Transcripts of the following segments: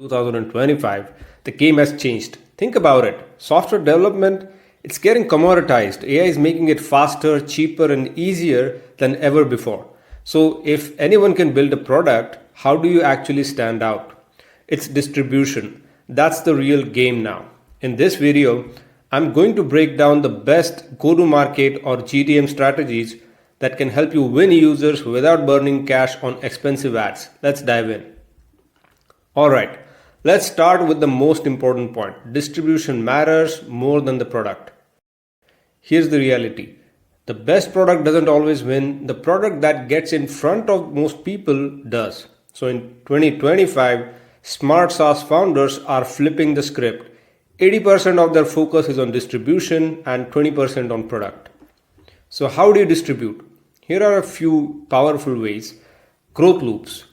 2025, the game has changed. Think about it. Software development, it's getting commoditized. AI is making it faster, cheaper, and easier than ever before. So, if anyone can build a product, how do you actually stand out? It's distribution. That's the real game now. In this video, I'm going to break down the best go to market or GTM strategies that can help you win users without burning cash on expensive ads. Let's dive in. Alright, let's start with the most important point. Distribution matters more than the product. Here's the reality. The best product doesn't always win. The product that gets in front of most people does. So in 2025, smart SaaS founders are flipping the script. 80% of their focus is on distribution and 20% on product. So how do you distribute? Here are a few powerful ways. Growth loops.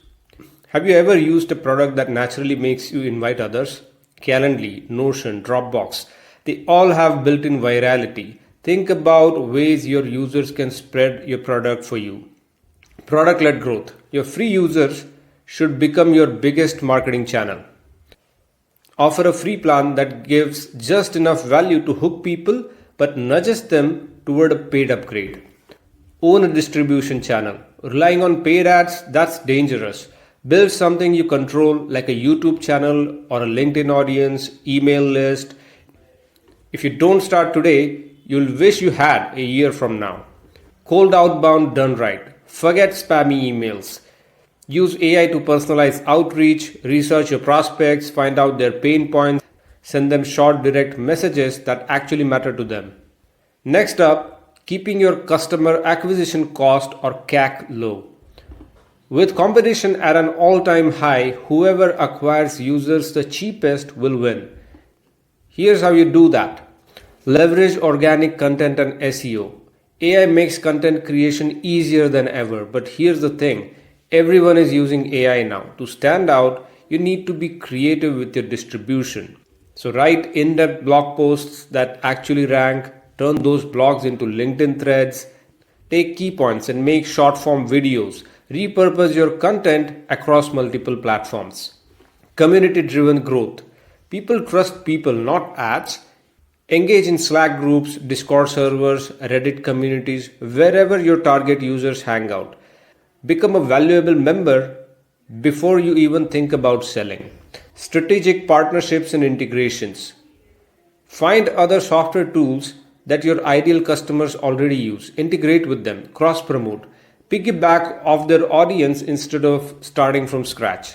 Have you ever used a product that naturally makes you invite others? Calendly, Notion, Dropbox, they all have built-in virality. Think about ways your users can spread your product for you. Product-led growth. Your free users should become your biggest marketing channel. Offer a free plan that gives just enough value to hook people but nudges them toward a paid upgrade. Own a distribution channel. Relying on paid ads, that's dangerous. Build something you control like a YouTube channel or a LinkedIn audience, email list. If you don't start today, you'll wish you had a year from now. Cold outbound done right. Forget spammy emails. Use AI to personalize outreach, research your prospects, find out their pain points, send them short direct messages that actually matter to them. Next up, keeping your customer acquisition cost or CAC low. With competition at an all-time high, whoever acquires users the cheapest will win. Here's how you do that. Leverage organic content and SEO. AI makes content creation easier than ever, but here's the thing. Everyone is using AI now. To stand out, you need to be creative with your distribution. So write in-depth blog posts that actually rank, turn those blogs into LinkedIn threads, take key points and make short-form videos. Repurpose your content across multiple platforms. Community-driven growth. People trust people, not ads. Engage in Slack groups, Discord servers, Reddit communities, wherever your target users hang out. Become a valuable member before you even think about selling. Strategic partnerships and integrations. Find other software tools that your ideal customers already use. Integrate with them. Cross-promote. Piggyback off their audience instead of starting from scratch.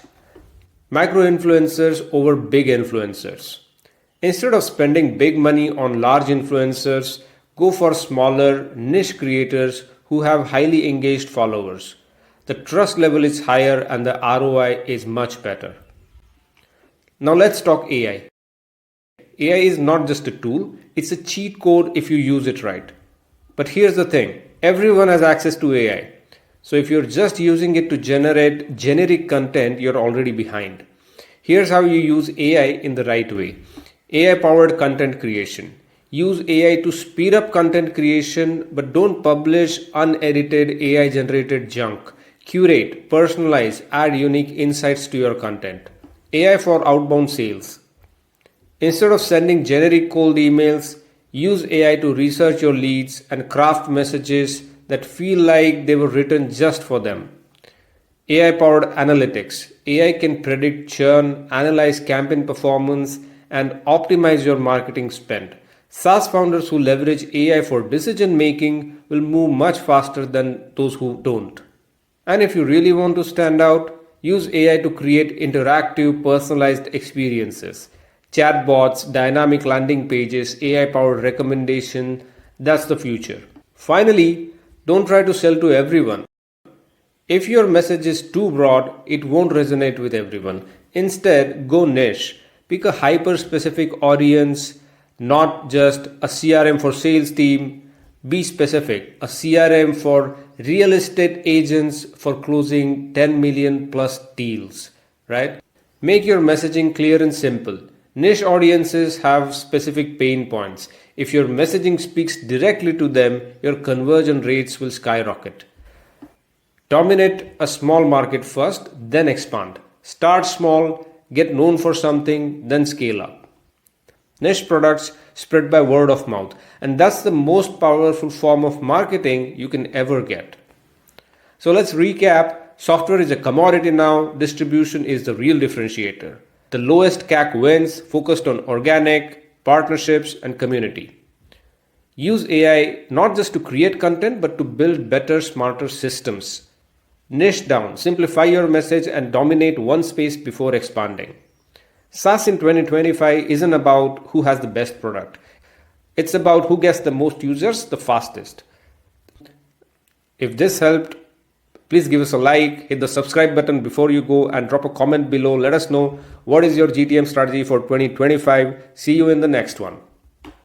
Micro-influencers over big influencers. Instead of spending big money on large influencers, go for smaller niche creators who have highly engaged followers. The trust level is higher and the ROI is much better. Now let's talk AI. AI is not just a tool, it's a cheat code if you use it right. But here's the thing, everyone has access to AI. So if you're just using it to generate generic content, you're already behind. Here's how you use AI in the right way. AI-powered content creation. Use AI to speed up content creation, but don't publish unedited AI-generated junk. Curate, personalize, add unique insights to your content. AI for outbound sales. Instead of sending generic cold emails, use AI to research your leads and craft messages that feel like they were written just for them. AI-powered analytics. AI can predict churn, analyze campaign performance, and optimize your marketing spend. SaaS founders who leverage AI for decision making will move much faster than those who don't. And if you really want to stand out, use AI to create interactive, personalized experiences. Chatbots, dynamic landing pages, AI-powered recommendation, that's the future. Finally, don't try to sell to everyone. If your message is too broad, it won't resonate with everyone. Instead, go niche. Pick a hyper-specific audience, not just a CRM for sales team. Be specific. A CRM for real estate agents for closing 10 million plus deals, right? Make your messaging clear and simple. Niche audiences have specific pain points. If your messaging speaks directly to them, your conversion rates will skyrocket. Dominate a small market first, then expand. Start small, get known for something, then scale up. Niche products spread by word of mouth, and that's the most powerful form of marketing you can ever get. So let's recap. Software is a commodity now, distribution is the real differentiator. The lowest CAC wins, focused on organic, partnerships, and community. Use AI not just to create content but to build better, smarter systems. Niche down, simplify your message, and dominate one space before expanding. SaaS in 2025 isn't about who has the best product. It's about who gets the most users the fastest. If this helped, please give us a like, hit the subscribe button before you go, and drop a comment below. Let us know what is your GTM strategy for 2025. See you in the next one.